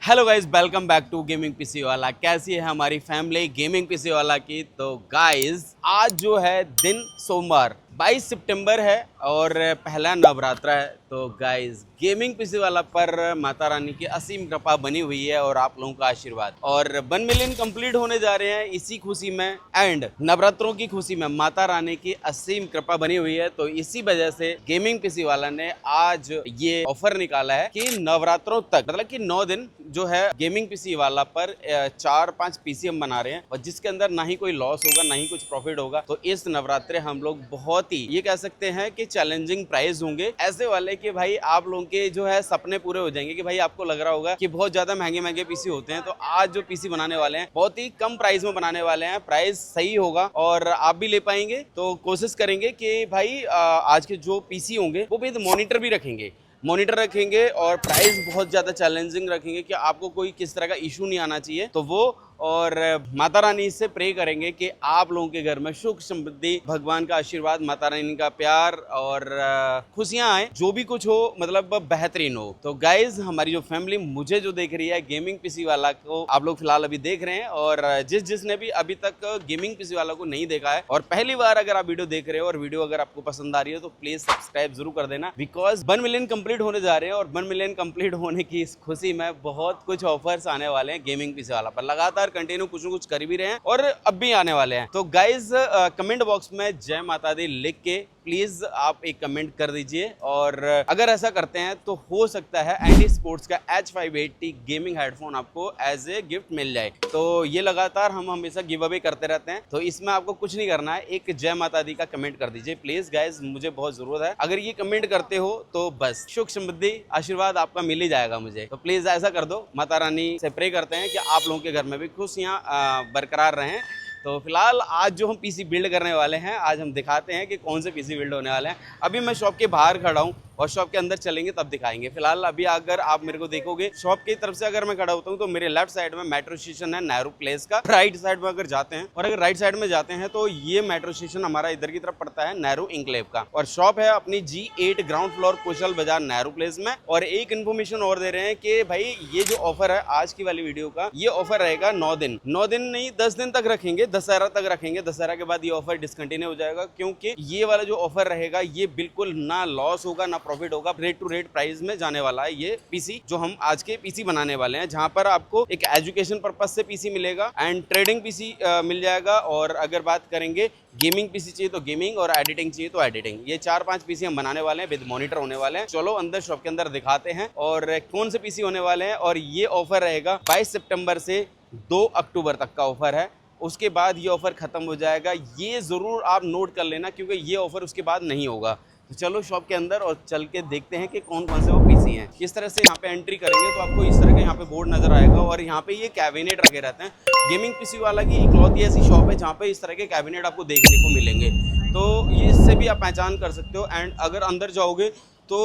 Hello guys, welcome back to gaming PC वाला। कैसी है हमारी फैमिली गेमिंग पीसी वाला की। तो गाइस आज जो है दिन सोमवार 22 सितंबर है और पहला नवरात्रा है। तो गाइस गेमिंग पीसी वाला पर माता रानी की असीम कृपा बनी हुई है और आप लोगों का आशीर्वाद, और 1 मिलियन कंप्लीट होने जा रहे हैं इसी खुशी में एंड नवरात्रों की खुशी में माता रानी की असीम कृपा बनी हुई है। तो इसी वजह से गेमिंग पीसी वाला ने आज ये ऑफर निकाला है कि नवरात्रों तक, मतलब कि 9 दिन जो है गेमिंग पीसी वाला पर 4-5 पीसी हम बना रहे हैं, और जिसके अंदर ना ही कोई लॉस होगा ना ही कुछ प्रॉफिट होगा। तो इस नवरात्रे हम लोग बहुत ही ये कह सकते हैं कि चैलेंजिंग प्राइस होंगे, ऐसे वाले कि भाई आप लोगों के जो है सपने पूरे हो जाएंगे। कि भाई आपको लग रहा होगा कि बहुत ज्यादा महंगे महंगे पीसी होते हैं, तो आज जो पीसी बनाने वाले हैं बहुत ही कम प्राइस में बनाने वाले हैं। प्राइस सही होगा और आप भी ले पाएंगे। तो कोशिश करेंगे कि भाई आज के जो पीसी होंगे वो भी मॉनिटर भी रखेंगे और प्राइस बहुत ज़्यादा चैलेंजिंग रखेंगे कि आपको कोई किस तरह का इशू नहीं आना चाहिए। तो वो और माता रानी से प्रे करेंगे कि आप लोगों के घर में सुख समृद्धि, भगवान का आशीर्वाद, माता रानी का प्यार और खुशियां आए, जो भी कुछ हो मतलब बेहतरीन हो। तो गाइज हमारी जो फैमिली मुझे जो देख रही है, गेमिंग पीसी वाला को आप लोग फिलहाल अभी देख रहे हैं, और जिसने भी अभी तक गेमिंग पीसी वाला को नहीं देखा है और पहली बार अगर आप वीडियो देख रहे हो और वीडियो अगर आपको पसंद आ रही है तो प्लीज सब्सक्राइब जरूर कर देना। बिकॉज 1 मिलियन कंप्लीट होने जा रहे हैं और 1 मिलियन कंप्लीट होने की इस खुशी में बहुत कुछ ऑफर्स आने वाले हैं गेमिंग पीसी वाला पर। लगातार कंटिन्यू कुछ न कुछ कर भी रहे हैं और अब भी आने वाले हैं। तो गाइज कमेंट बॉक्स में जय माता दी लिख के प्लीज आप एक कमेंट कर दीजिए, और अगर ऐसा करते हैं तो हो सकता है एंडी स्पोर्ट्स का H580 गेमिंग हेडफोन आपको एज ए गिफ्ट मिल जाए। तो ये लगातार हम हमेशा गिव अवे करते रहते हैं, तो इसमें आपको कुछ नहीं करना है, एक जय माता दी का कमेंट कर दीजिए प्लीज गाइज, मुझे बहुत जरूरत है। अगर ये कमेंट करते हो तो बस सुख समृद्धि आशीर्वाद आपका मिल ही जाएगा मुझे। तो प्लीज ऐसा कर दो। माता रानी से प्रे करते हैं कि आप लोगों के घर में भी खुशियां बरकरार रहें। तो फिलहाल आज जो हम पीसी बिल्ड करने वाले हैं, आज हम दिखाते हैं कि कौन से पीसी बिल्ड होने वाले हैं। अभी मैं शॉप के बाहर खड़ा हूँ और शॉप के अंदर चलेंगे तब दिखाएंगे। फिलहाल अभी अगर आप मेरे को देखोगे शॉप की तरफ से अगर मैं खड़ा होता हूँ तो मेरे लेफ्ट साइड में मेट्रो स्टेशन है नेहरू प्लेस का। राइट साइड में अगर जाते हैं, और अगर राइट साइड में जाते हैं तो ये मेट्रो स्टेशन हमारा इधर की तरफ पड़ता है नेहरू इंक्लेव का, और शॉप है अपनी G8 ग्राउंड फ्लोर कुशल बाजार नेहरू प्लेस में। और एक इन्फॉर्मेशन और दे रहे हैं कि भाई ये जो ऑफर है आज की वाली वीडियो का, ये ऑफर रहेगा 9 दिन नहीं 10 दिन तक रखेंगे, दशहरा तक रखेंगे। दशहरा के बाद ये ऑफर डिसकंटिन्यू हो जाएगा, क्योंकि ये वाला जो ऑफर रहेगा ये बिल्कुल ना लॉस होगा ना प्रॉफिट होगा, रेट टू रेट प्राइस में जाने वाला है ये पीसी जो हम आज के पीसी बनाने वाले हैं, जहां पर आपको एक एजुकेशन पर्पस से पीसी मिलेगा एंड ट्रेडिंग पीसी मिल जाएगा। और अगर बात करेंगे गेमिंग पीसी चाहिए तो गेमिंग, और एडिटिंग चाहिए तो एडिटिंग, ये 4-5 पीसी हम बनाने वाले हैं, विद मॉनिटर होने वाले हैं। चलो अंदर शॉप के अंदर दिखाते हैं और कौन से पीसी होने वाले हैं। और ये ऑफर रहेगा 22 सितंबर से 2 अक्टूबर तक का ऑफर है, उसके बाद ये ऑफर खत्म हो जाएगा। ये जरूर आप नोट कर लेना, क्योंकि ये ऑफर उसके बाद नहीं होगा। तो चलो शॉप के अंदर और चल के देखते हैं कि कौन कौन से वो पीसी हैं। किस तरह से यहाँ पे एंट्री करेंगे तो आपको इस तरह का यहाँ पे बोर्ड नजर आएगा, और यहाँ पे ये कैबिनेट रखे रहते हैं। गेमिंग पीसी वाला की इकलौती ऐसी शॉप है जहाँ पे इस तरह के कैबिनेट आपको देखने को मिलेंगे, तो ये इससे भी आप पहचान कर सकते हो। एंड अगर अंदर जाओगे तो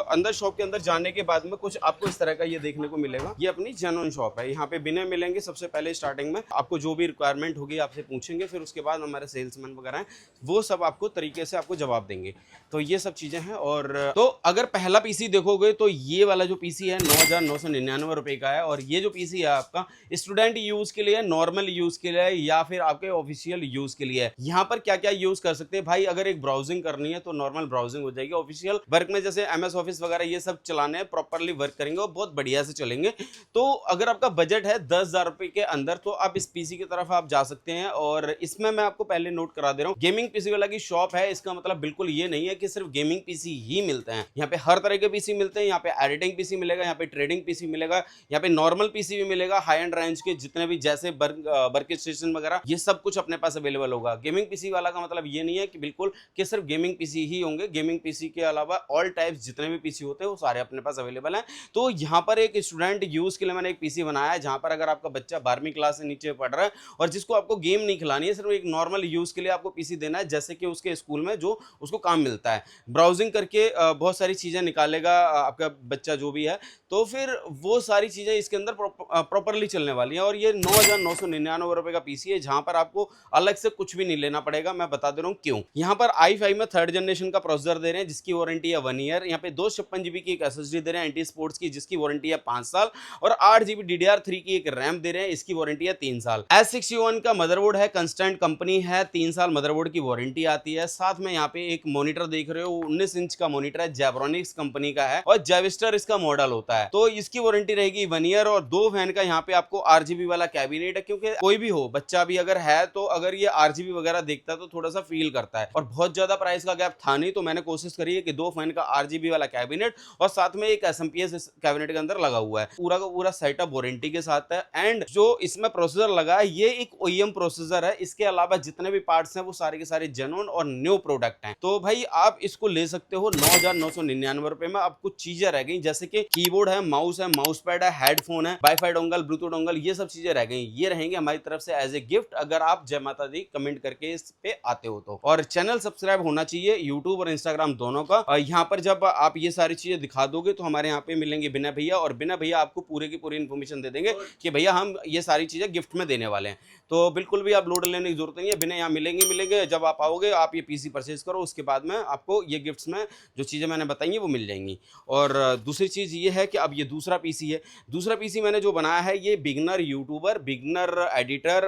अंदर शॉप के अंदर जाने के बाद में कुछ आपको इस तरह का ये देखने को मिलेगा। ये अपनी जेन्युइन शॉप है, यहाँ पे बिना मिलेंगे। सबसे पहले स्टार्टिंग में आपको जो भी रिक्वायरमेंट होगी आपसे पूछेंगे, फिर उसके बाद हमारे सेल्समैन वगैरह हैं वो सब आपको तरीके से आपको जवाब देंगे। तो ये सब चीजें हैं। और तो अगर पहला पीसी देखोगे तो ये वाला जो पीसी है 9,999 रुपए का है, और ये जो पीसी है आपका स्टूडेंट यूज के लिए, नॉर्मल यूज के लिए, या फिर आपके ऑफिशियल यूज के लिए। यहाँ पर क्या क्या यूज कर सकते हैं भाई, अगर एक ब्राउजिंग करनी है तो नॉर्मल ब्राउजिंग हो जाएगी। ऑफिशियल वर्क में जैसे MS ऑफिस वगैरह ये सब चलाने हैं, प्रॉपर्ली वर्क करेंगे और बहुत बढ़िया से चलेंगे। तो अगर आपका बजट है 10,000 रुपए के अंदर तो आप इस पीसी की तरफ आप जा सकते हैं। और इसमें मैं आपको पहले नोट करा दे रहा हूँ, गेमिंग पीसी वाला की शॉप है, इसका मतलब बिल्कुल ये नहीं है कि सिर्फ गेमिंग पीसी ही मिलते हैं। यहाँ पे हर तरह के पीसी मिलते हैं। यहाँ पे एडिटिंग पीसी मिलेगा, यहाँ पे ट्रेडिंग पीसी मिलेगा, यहाँ पे नॉर्मल पीसी भी मिलेगा, हाई एंड रेंज के जितने भी जैसे वर्क स्टेशन वगैरह ये सब कुछ अपने पास अवेलेबल होगा। गेमिंग पीसी वाला का मतलब ये नहीं है कि बिल्कुल कि सिर्फ गेमिंग पीसी ही होंगे। गेमिंग पीसी के अलावा ऑल टाइप्स जितने भी पीसी होते हैं वो सारे अपने पास अवेलेबल हैं। तो यहाँ पर एक स्टूडेंट यूज के लिए मैंने एक पीसी बनाया है, जहाँ पर अगर आपका बच्चा 12वीं क्लास से नीचे पढ़ रहा है और जिसको आपको गेम नहीं खिलानी है, सिर्फ एक नॉर्मल यूज के लिए आपको पीसी देना है, जैसे कि उसके स्कूल में जो उसको काम मिलता है, ब्राउजिंग करके बहुत सारी चीजें निकालेगा आपका बच्चा जो भी है। तो फिर वो सारी चीजें इसके अंदर प्रॉपरली चलने वाली हैं। और ये 9,999 रुपए का पीसी है, जहां पर आपको अलग से कुछ भी नहीं लेना पड़ेगा। मैं बता दे रहा हूँ क्यों। यहाँ पर i5 में 3rd जनरेशन का प्रोसेसर दे रहे हैं जिसकी वारंटी है 1 ईयर। यहाँ पे 256 GB की एक SSD दे रहे हैं एंटी स्पोर्ट्स की, जिसकी वारंटी है 5 साल। और 8 GB DDR3 की एक रैम दे रहे हैं, इसकी वारंटी है 3 साल। S61 का मदरबोर्ड है, कंस्टेंट कंपनी है, 3 साल मदरबोर्ड की वारंटी आती है। साथ में यहाँ पे एक मॉनिटर देख रहे हो, 19 इंच का मॉनिटर है, जेब्रॉनिक्स कंपनी का है और जेविस्टर इसका मॉडल होता है। तो इसकी वारंटी रहेगी 1 ईयर। और 2 फैन का यहाँ पे आपको RGB वाला कैबिनेट है, क्योंकि कोई भी हो बच्चा भी अगर है तो अगर ये RGB वगैरह देखता है तो थोड़ा सा फील करता है। और बहुत ज्यादा प्राइस का गैप था नहीं, तो मैंने कोशिश करी है कि 2 फैन का RGB वाला कैबिनेट और साथ में एक SMPS इस कैबिनेट के अंदर लगा हुआ है। पूरा का पूरा सेटअप वारंटी के साथ है। एंड जो इसमें प्रोसेसर लगा है ये एक OEM प्रोसेसर है। इसके अलावा जितने भी पार्ट्स हैं वो सारे के सारे जेन्युइन और न्यू प्रोडक्ट हैं। तो भाई आप इसको ले सकते हो 9,999 रुपए में। अब कुछ चीजें रह गई, जैसे कि कीबोर्ड है, माउस पैड है, हेडफोन है, वाईफाई डोंगल, ब्लूटूथ डोंगल, ये सब चीजें रह गई। ये रहेंगे हमारी तरफ से एज ए गिफ्ट, अगर आप जय माता दी कमेंट करके इस पे आते हो तो। और चैनल सब्सक्राइब होना चाहिए यूट्यूब और इंस्टाग्राम दोनों का। यहाँ पर जब आप ये सारी चीजें दिखा दोगे तो हमारे यहाँ पे मिलेंगे बिना भैया, और बिना भैया आपको पूरे की पूरी इन्फॉर्मेशन दे देंगे कि भैया हम ये सारी चीजें गिफ्ट में देने वाले हैं। तो बिल्कुल भी आप लोड लेने की जरूरत नहीं है, बिना यहाँ मिलेंगे। जब आप आओगे आप ये पीसी परचेज करो, उसके बाद में आपको ये गिफ्ट्स में जो चीजें मैंने बताई हैं वो मिल जाएंगी। और दूसरी चीज ये है कि अब ये दूसरा पीसी है। दूसरा पीसी मैंने जो बनाया है ये beginner YouTuber, beginner editor,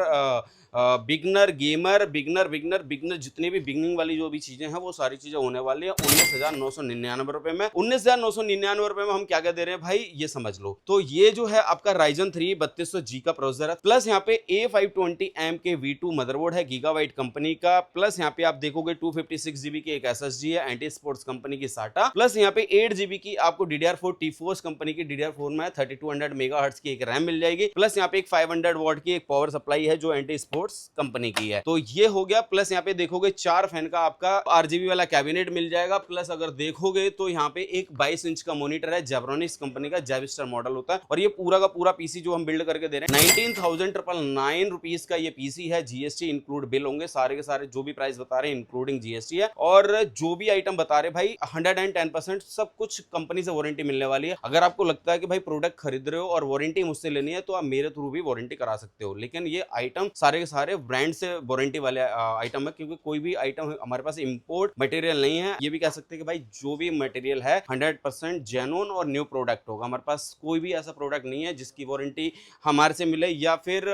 beginner gamer, beginner जितनी भी बिगनिंग वाली जो भी चीजें हैं वो सारी चीजें होने वाली है 19,999 रुपए में। 19,999 रुपए में हम क्या क्या दे रहे हैं भाई ये समझ लो। तो ये जो है आपका Ryzen 3 3200G का प्रोसेसर है, प्लस यहाँ पे A520M के V2 मदरबोर्ड है गीगाबाइट कंपनी का, प्लस यहाँ पे आप देखोगे 256 GB की एक SSD है एंटी स्पोर्ट्स कंपनी की SATA, प्लस यहाँ पे 8 GB की आपको DDR4 T-Force कंपनी की DDR4 में 3200 मेगाहर्ट्ज की एक रैम मिल जाएगी, प्लस यहाँ पे एक 500 वॉट की एक पावर सप्लाई है जो एंटी स्पोर्ट्स कंपनी की है। तो ये हो गया। प्लस यहाँ पे देखोगे 4 फैन का आपका RGB वाला कैबिनेट मिल जाएगा। प्लस अगर देखोगे तो यहाँ पे एक 22 इंच का मॉनिटर है, जेब्रॉनिक्स कंपनी का जेविस्टर मॉडल होता है। और ये पूरा का पूरा पीसी जो हम बिल्ड करके दे रहे हैं 19,999 रुपीज का ये पीसी है। GST इंक्लूड बिल होंगे, सारे के सारे जो भी प्राइस बता रहे हैं इंक्लूडिंग GST है। और जो भी आइटम बता रहे भाई 110% सब कुछ कंपनी से वारंटी मिलने वाली है। अगर आपको लगता है कि भाई प्रोडक्ट खरीद रहे हो और वारंटी मुझसे लेनी है तो आप मेरे थ्रू भी वारंटी करा सकते हो, लेकिन ये आइटम सारे के सारे ब्रांड से वारंटी वाले आइटम है, क्योंकि कोई भी आइटम हमारे पास इंपोर्ट मटेरियल नहीं है। ये भी कह सकते हैं कि भाई जो भी मटेरियल है 100% जेन्युइन और न्यू प्रोडक्ट होगा। हमारे पास कोई भी ऐसा प्रोडक्ट नहीं है जिसकी वारंटी हमारे से मिले या फिर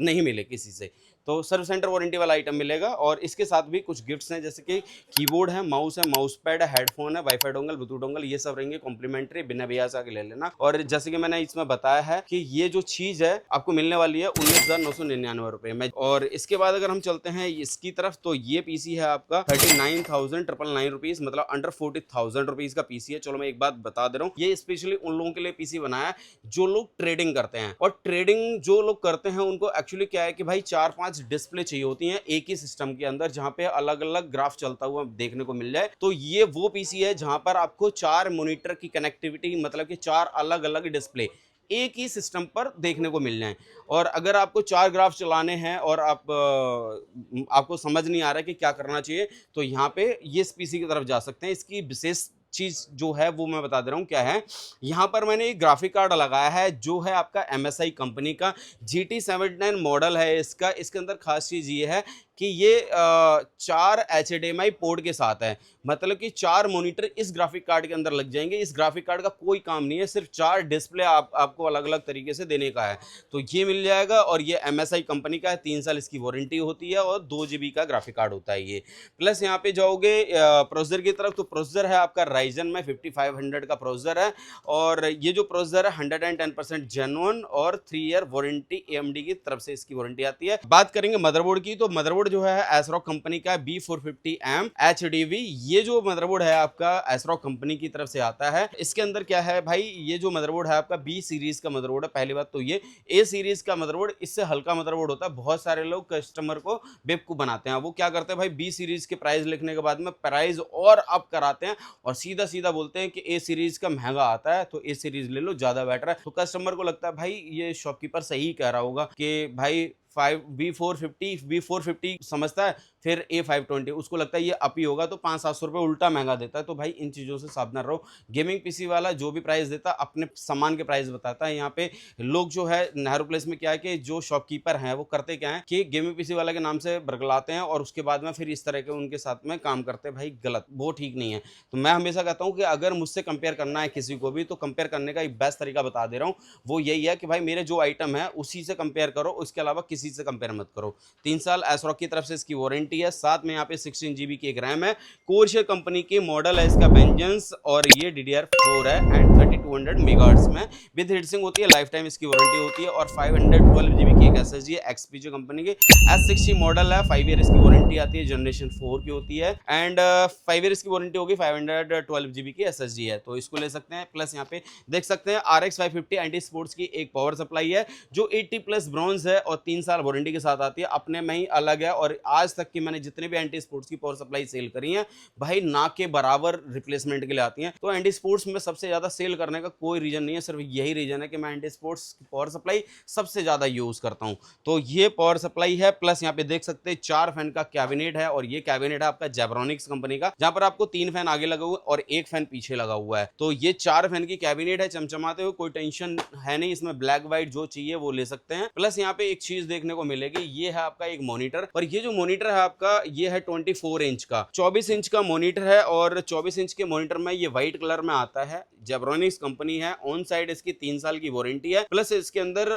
नहीं मिले किसी से। तो सर्विस सेंटर वारंटी वाला आइटम मिलेगा। और इसके साथ भी कुछ गिफ्ट्स हैं, जैसे कि कीबोर्ड है, माउस पैड है, हेडफोन है, वाईफाई डोंगल, ब्लूटूथ डोंगल, ये सब रहेंगे कॉम्प्लीमेंट्री, बिना भैया से आके ले लेना। और जैसे कि मैंने इसमें बताया है कि ये जो चीज है आपको मिलने वाली है 19,999 रुपए में। और इसके बाद अगर हम चलते हैं इसकी तरफ, तो ये पीसी है आपका 39,999 रुपीज, मतलब अंडर 40,000 रुपीज का पीसी है। चलो मैं एक बात बता दे रहा हूँ, ये स्पेशली उन लोगों के लिए पीसी बनाया है जो लोग ट्रेडिंग करते हैं। और ट्रेडिंग जो लोग करते हैं उनको एक्चुअली क्या है कि भाई 4-5 डिस्प्ले चाहिए होती हैं एक ही सिस्टम के अंदर, जहां पे अलग अलग ग्राफ चलता हुआ देखने को मिल जाए। तो ये वो पीसी है जहां पर आपको 4 मॉनिटर की कनेक्टिविटी, मतलब कि 4 अलग अलग डिस्प्ले एक ही सिस्टम पर देखने को मिल जाए। और अगर आपको 4 ग्राफ चलाने हैं और आपको समझ नहीं आ रहा है कि क्या करना चाहिए, तो यहाँ पे ये इस पीसी की तरफ जा सकते हैं। इसकी विशेष चीज जो है वो मैं बता दे रहा हूँ क्या है। यहाँ पर मैंने एक ग्राफिक कार्ड लगाया है जो है आपका MSI कंपनी का GT79 मॉडल है इसका। इसके अंदर खास चीज ये है कि ये 4 HDMI पोर्ट के साथ है, मतलब कि 4 मॉनिटर इस ग्राफिक कार्ड के अंदर लग जाएंगे। इस ग्राफिक कार्ड का कोई काम नहीं है, सिर्फ 4 डिस्प्ले आपको अलग अलग तरीके से देने का है। तो ये मिल जाएगा। और ये MSI कंपनी का है, 3 साल इसकी वारंटी होती है और 2 GB का ग्राफिक कार्ड होता है ये। प्लस यहाँ पे जाओगे प्रोसेसर की तरफ, तो प्रोसेसर है आपका Ryzen में 5500 का प्रोसेसर है। और ये जो प्रोसेसर है 110% जेन्युइन और 3 ईयर वारंटी AMD की तरफ से इसकी वारंटी आती है। बात करेंगे मदरबोर्ड की, तो मदरबोर्ड जो है ASRock कंपनी का B450M HDV। ये जो मदरबोर्ड है आपका ASRock कंपनी की तरफ से आता है। इसके अंदर क्या है भाई, ये जो मदरबोर्ड है आपका B सीरीज का मदरबोर्ड है। पहली बात तो ये A सीरीज का मदरबोर्ड इससे हल्का मदरबोर्ड होता है। बहुत सारे लोग कस्टमर को बेवकूफ बनाते हैं। वो क्या करते हैं भाई, B सीरीज के प्राइस लिखने के बाद में प्राइस और अप कराते हैं और सीधा सीधा बोलते हैं कि A सीरीज का महंगा आता है तो A सीरीज ले लो, ज्यादा बेटर है। तो कस्टमर को लगता है भाई ये शॉपकीपर सही कह रहा होगा कि भाई V450 समझता है, फिर A520 उसको लगता है ये अप ही होगा, तो 500-700 रुपये उल्टा महंगा देता है। तो भाई इन चीज़ों से सावधान रहो। गेमिंग पीसी वाला जो भी प्राइस देता है अपने सामान के प्राइस बताता है। यहाँ पे लोग जो है नेहरू प्लेस में क्या है कि जो शॉपकीपर हैं वो करते क्या है कि गेमिंग पीसी वाला के नाम से बरगलाते हैं और उसके बाद में फिर इस तरह के उनके साथ में काम करते हैं। भाई गलत, वो ठीक नहीं है। तो मैं हमेशा कहता हूँ कि अगर मुझसे कंपेयर करना है किसी को भी, तो कंपेयर करने का एक बेस्ट तरीका बता दे रहा हूँ, वो यही है कि भाई मेरे जो आइटम है उसी से कंपेयर करो, उसके अलावा किसी से कंपेयर मत करो। 3 साल एसरॉक की तरफ से इसकी वारंटी है, साथ में यहाँ पे 16 GB की एक रैम है। कोरशेयर कंपनी की मॉडल है इसका वेंजेंस, और ये DDR4 है एंड 3200 मेगाहर्ट्ज में विद हीटसिंक होती है। लाइफ टाइम इसकी वारंटी होती है। और 512 GB की एक SSD है XPG कंपनी की। S60 मॉडल है, 5 ईयर इसकी वारंटी आती है, जनरेशन 4 की होती है एंड 5 ईयर इसकी वारंटी होगी। 512 GB की SSD है, तो इसको ले सकते हैं। प्लस यहाँ पे देख सकते हैं RX 550 एंटी स्पोर्ट्स की एक पावर सप्लाई है जो 80+ ब्रॉन्ज है और 3 साल वारंटी के साथ आती है। अपने में ही अलग है, और आज तक की मैंने जितने भी एंटी स्पोर्ट्स की पावर सप्लाई सेल करी है भाई ना के बराबर रिप्लेसमेंट के लिए आती हैं। तो एंटी स्पोर्ट्स में सबसे ज्यादा सेल करने का कोई रीजन नहीं है, सिर्फ यही रीजन है कि मैं एंटी स्पोर्ट्स की पावर सप्लाई सबसे ज्यादा यूज करता हूं। तो ये पावर सप्लाई है। प्लस यहाँ पे देख सकते हैं 4 फैन का कैबिनेट है, और ये कैबिनेट है आपका जेब्रॉनिक्स कंपनी का, जहां पर आपको 3 फैन आगे लगा हुआ है और 1 फैन पीछे लगा हुआ है। तो ये 4 फैन की कैबिनेट है, चमचमाते हुए, कोई टेंशन है नहीं इसमें। ब्लैक व्हाइट जो चाहिए वो ले सकते हैं। प्लस यहाँ पे एक चीज देखने को मिलेगी, ये है आपका एक मॉनिटर, और ये जो मॉनिटर है आपका ये है 24 इंच का। 24 इंच का मॉनिटर है, और 24 इंच के मॉनिटर में ये व्हाइट कलर में आता है। जेब्रॉनिक्स कंपनी है, ऑन साइड इसकी 3 साल की वारंटी है। प्लस इसके अंदर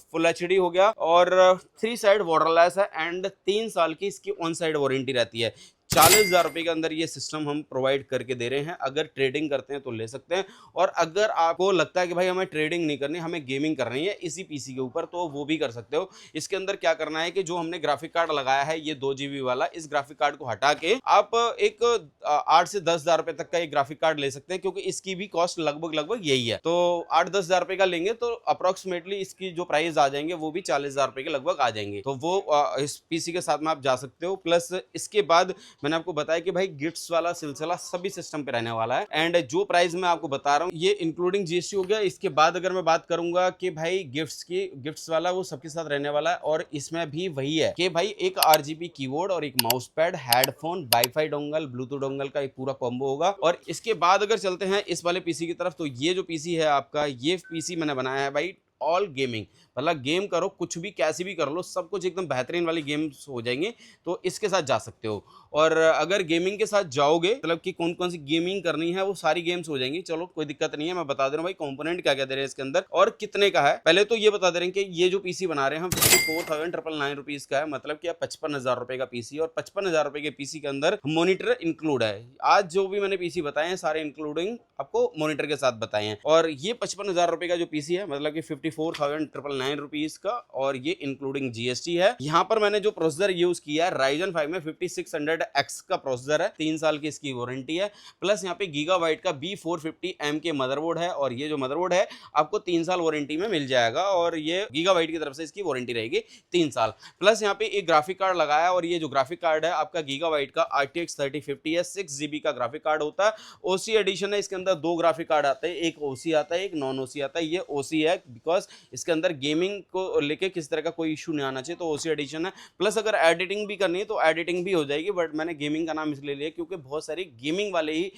फुल HD हो गया, और 3 साइड वाटरलेस है एंड 3 साल की इसकी ऑन साइड वारंटी रहती है। 40,000 रुपए के अंदर ये सिस्टम हम प्रोवाइड करके दे रहे हैं। अगर ट्रेडिंग करते हैं तो ले सकते हैं, और अगर आपको लगता है कि भाई हमें ट्रेडिंग नहीं करनी, हमें गेमिंग करनी है इसी पीसी के ऊपर, तो वो भी कर सकते हो। इसके अंदर क्या करना है कि जो हमने ग्राफिक कार्ड लगाया है ये 2 GB वाला, इस ग्राफिक कार्ड को हटा के आप एक 8 से 10,000 रुपए तक का एक ग्राफिक कार्ड ले सकते हैं, क्योंकि इसकी भी कॉस्ट लगभग यही है। तो 8-10,000 रुपए का लेंगे तो अप्रोक्सीमेटली इसकी जो प्राइस आ जाएंगे वो भी 40,000 रुपए के लगभग आ जाएंगे। तो वो इस पीसी के साथ में आप जा सकते हो। प्लस इसके बाद मैंने आपको बताया कि भाई गिफ्ट्स वाला सिलसिला सभी सिस्टम पे रहने वाला है, एंड जो प्राइस मैं आपको बता रहा हूँ ये इंक्लूडिंग GST हो गया। इसके बाद अगर मैं बात करूंगा कि भाई गिफ्ट्स वाला वो सबके साथ रहने वाला है, और इसमें भी वही है कि भाई एक RGB कीबोर्ड और एक mouse pad, headphone, wifi dongle, Bluetooth dongle का एक पूरा कॉम्बो होगा। और इसके बाद अगर चलते हैं इस वाले पीसी की तरफ, तो ये जो पीसी है आपका, ये पीसी मैंने बनाया है भाई ऑल गेमिंग, मतलब गेम करो कुछ भी कैसी भी कर लो, सब कुछ एकदम बेहतरीन वाली गेम्स हो जाएंगे, तो इसके साथ जा सकते हो। और अगर गेमिंग के साथ जाओगे, मतलब कि कौन कौन सी गेमिंग करनी है वो सारी गेम्स हो जाएंगी। चलो कोई दिक्कत नहीं है, मैं बता दे रहा हूँ भाई कंपोनेंट क्या क्या दे रहे हैं इसके अंदर और कितने का है। पहले तो ये बता दे रहे हैं कि ये जो पीसी बना रहे हैं हम 54,999 रुपीज का है, मतलब कि 55,000 रुपए का पीसी, और 55,000 रुपए के पीसी के अंदर मॉनिटर इंक्लूड है। आज जो भी मैंने पीसी बताए हैं सारे इंक्लूडिंग आपको मॉनिटर के साथ बताए हैं। और ये 55,000 रुपए का जो पीसी है, मतलब कि 54,999 रुपीज का, और ये इंक्लूडिंग GST है। यहाँ पर मैंने जो प्रोसेसर यूज किया है Ryzen 5 में 5600X का प्रोसेसर है, 3 साल की इसकी वारंटी है। प्लस यहाँ पे गीगाबाइट का B450M के मदरबोर्ड है, और ये जो मदरबोर्ड है आपको 3 साल वारंटी में मिल जाएगा, और ये गीगाबाइट की तरफ से इसकी वारंटी रहेगी 3 साल। प्लस यहाँ पे एक ग्राफिक कार्ड लगाया है, और ये जो ग्राफिक कार्ड है आपका गीगाबाइट का RTX 3050 है, 6 GB का ग्राफिक कार्ड होता है। OC एडिशन है, इसके अंदर 2 ग्राफिक कार्ड आते हैं, एक OC आता है, एक नॉन OC आता है। ये OC है बिकॉज इसके अंदर गेमिंग को लेके किस तरह का कोई इशू नहीं आना चाहिए, तो OC एडिशन है। प्लस अगर एडिटिंग भी करनी है तो एडिटिंग भी हो जाएगी, बट मैंने गेमिंग का नाम इसलिए लिया क्योंकि बहुत सारी गेमिंग वाले ही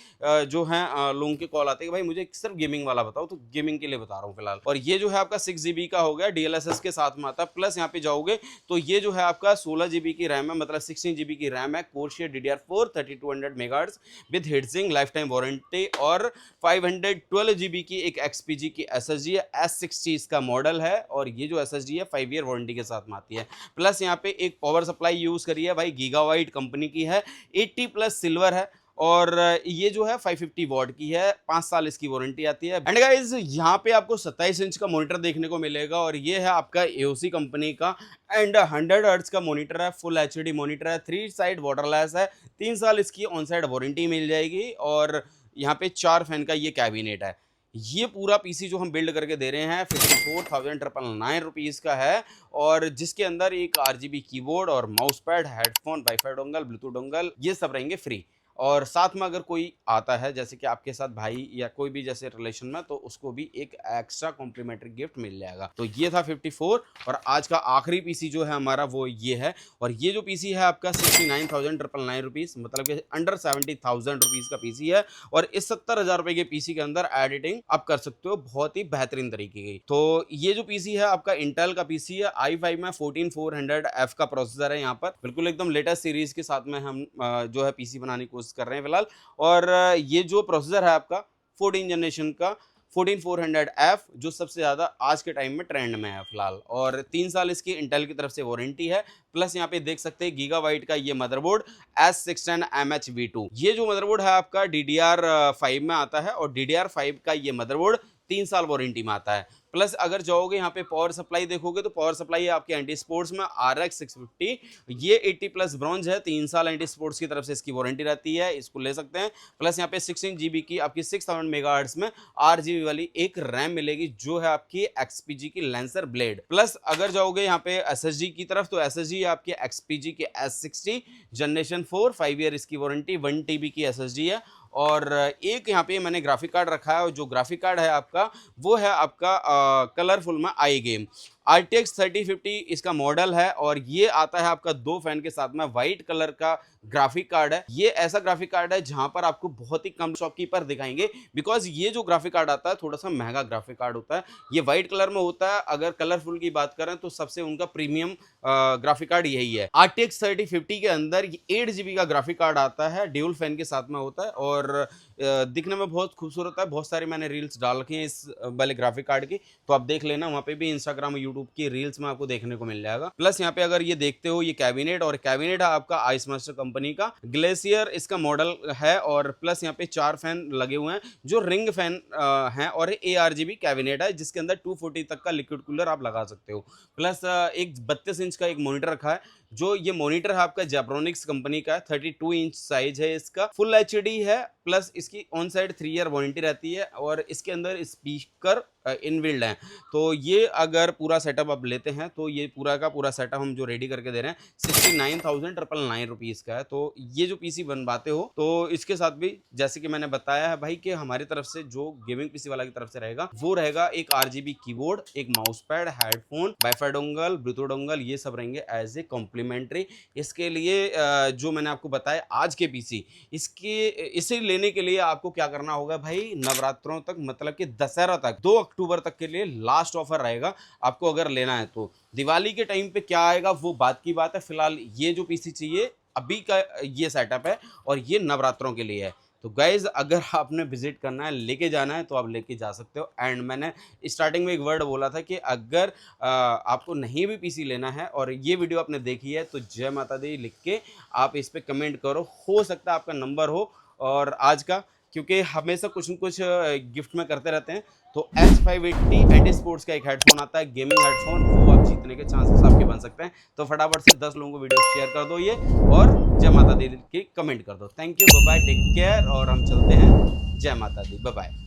जो हैं लोगों के कॉल आते हैं कि भाई मुझे सिर्फ गेमिंग वाला बताओ, तो गेमिंग के लिए बता रहा हूँ फिलहाल। और ये जो है आपका 6 GB का हो गया, DLSS के साथ में आता है। प्लस यहाँ पे जाओगे तो ये जो है आपका 16 GB की रैम है, मतलब 16 GB की रैम है, कोरशेयर DDR4 3200 megahertz with heat sink, life time warranty, और 512 GB की एक XPG की SSD है, S60 इसका मॉडल है, और ये जो SSD है 5 ईयर वारंटी के साथ में आती है। प्लस यहाँ पे एक पावर सप्लाई यूज करी है भाई, गीगाबाइट कंपनी की है, 80+ सिल्वर है, और ये जो है 550 वॉट की है, 5 साल इसकी वारंटी आती है। एंड गाइस यहाँ पे आपको 27 इंच का मॉनिटर देखने को मिलेगा, और ये है आपका AOC कंपनी का, एंड 100 हर्ट्ज का मॉनिटर है, फुल HD मॉनिटर है, 3 साइड वाटरलेस है, 3 साल इसकी ऑन साइड वारंटी मिल जाएगी, और यहाँ पे 4 फैन का ये कैबिनेट है। ये पूरा पीसी जो हम बिल्ड करके दे रहे हैं 54,999 रुपीज़ का है, और जिसके अंदर एक RGB कीबोर्ड और mouse pad, headphone, wifi dongle, Bluetooth dongle, ये सब रहेंगे फ्री। और साथ में अगर कोई आता है जैसे कि आपके साथ भाई या कोई भी जैसे रिलेशन में, तो उसको भी एक एक्स्ट्रा कॉम्प्लीमेंट्री गिफ्ट मिल जाएगा। तो ये था 54 और आज का आखिरी पीसी जो है हमारा वो ये है। और ये जो पीसी है आपका 69,999 रुपीज़, मतलब कि अंडर 70,000 रुपीज़ का पीसी है। और इस 70,000 रुपए के पीसी के अंदर एडिटिंग आप कर सकते हो बहुत ही बेहतरीन तरीके की। तो ये जो पीसी है आपका इंटेल का पीसी है, i5 में 14400F का प्रोसेसर है। यहाँ पर बिल्कुल एकदम लेटेस्ट सीरीज के साथ में हम जो है पीसी बनाने की कोशिश कर रहे हैं फिलहाल। और ये जो प्रोसेसर है आपका 14 जनरेशन का 14400F जो सबसे ज़्यादा आज के टाइम में ट्रेंड में है फिलहाल। और 3 साल इसकी इंटेल की तरफ से वारंटी है। प्लस यहाँ पे देख सकते हैं गीगाबाइट का ये मदरबोर्ड S610MHV2। ये जो मदरबोर्ड है आपका DDR5 में आता है और DDR5 का ये मदरबोर्ड 3 साल वारंटी में आता है। प्लस अगर जाओगे यहाँ पे पावर सप्लाई देखोगे तो पावर सप्लाई है आपके एंटी स्पोर्ट्स में RX 650, ये 80+ ब्रॉन्ज है। 3 साल एंटी स्पोर्ट्स की तरफ से इसकी वारंटी रहती है, इसको ले सकते हैं। प्लस यहाँ पे 16 GB की आपकी 6000 मेगाहर्ट्ज में RGB वाली एक रैम मिलेगी जो है आपकी XPG की लेंसर ब्लेड। प्लस अगर जाओगे यहाँ पे SSD की तरफ तो SSD आपकी XPG की S60 जनरेशन 4 5 ईयर इसकी वारंटी, 1 TB की SSD है। और एक यहाँ पे मैंने ग्राफिक कार्ड रखा है और जो ग्राफिक कार्ड है आपका वो है आपका कलरफुल में आई गेम RTX 3050 इसका मॉडल है। और ये आता है आपका 2 फैन के साथ में, वाइट कलर का ग्राफिक कार्ड है। ये ऐसा ग्राफिक कार्ड है जहां पर आपको बहुत ही कम शॉपकीपर दिखाएंगे, बिकॉज ये जो ग्राफिक कार्ड आता है थोड़ा सा महंगा ग्राफिक कार्ड होता है। ये वाइट कलर में होता है। अगर कलरफुल की बात करें तो सबसे उनका प्रीमियम ग्राफिक कार्ड यही है। RTX 3050 के अंदर 8 GB का ग्राफिक कार्ड आता है, ड्यूल फैन के साथ में होता है और दिखने में बहुत खूबसूरत है। बहुत सारी मैंने रील्स डाल रखी हैं इस वाले ग्राफिक कार्ड की, तो आप देख लेना, वहाँ पे भी इंस्टाग्राम यूट्यूब की रील्स में आपको देखने को मिल जाएगा। प्लस यहाँ पे अगर ये देखते हो ये कैबिनेट, और कैबिनेट है आपका आइस मास्टर कंपनी का, ग्लेशियर इसका मॉडल है। और प्लस यहाँ पे 4 फैन लगे हुए हैं जो रिंग फैन हैं और ARGB कैबिनेट है जिसके अंदर 240 तक का लिक्विड कूलर आप लगा सकते हो। प्लस एक 32 इंच का एक मॉनिटर रखा है, जो ये मॉनिटर है आपका जेब्रोनिक्स कंपनी का है, 32 इंच साइज है इसका, फुल HD है। प्लस इसकी ऑन साइड 3 ईयर वारंटी रहती है और इसके अंदर स्पीकर इनबिल्ड है। तो ये अगर पूरा सेटअप आप लेते हैं तो ये पूरा का पूरा सेटअप हम जो रेडी करके दे रहे हैं 69,999 रुपीज़ का है। तो ये जो पीसी बनवाते हो तो इसके साथ भी जैसे कि मैंने बताया है भाई कि हमारी तरफ से जो गेमिंग पीसी वाला की तरफ से रहेगा वो रहेगा एक RGB कीबोर्ड, एक mouse pad, headphone, wifi dongle, Bluetooth dongle, ये सब रहेंगे एज ए कॉम्प्लीमेंट्री। इसके लिए जो मैंने आपको बताया आज के पीसी, इसे लेने के लिए आपको क्या करना होगा भाई, नवरात्रों तक मतलब कि दशहरा तक 2 अक्टूबर तक के लिए लास्ट ऑफर रहेगा आपको अगर लेना है। तो दिवाली के टाइम पे क्या आएगा वो बात की बात है। फिलहाल ये जो पीसी चाहिए अभी का ये सेटअप है और ये नवरात्रों के लिए है। तो गाइज अगर आपने विजिट करना है, लेके जाना है तो आप लेके जा सकते हो। एंड मैंने स्टार्टिंग में एक वर्ड बोला था कि अगर आपको नहीं भी पीसी लेना है और ये वीडियो आपने देखी है तो जय माता दी लिख के आप इस पर कमेंट करो, हो सकता है आपका नंबर हो। और आज का क्योंकि हमेशा कुछ न कुछ गिफ्ट में करते रहते हैं, तो S580 एंटी स्पोर्ट्स का एक हेडफोन आता है, गेमिंग हेडफोन, वो आप जीतने के चांसेस आपके बन सकते हैं। तो फटाफट से 10 लोगों को वीडियो शेयर कर दो ये, और जय माता दी की कमेंट कर दो। Thank you, bye bye, take care, और हम चलते हैं। जय माता दी, बाय बाय।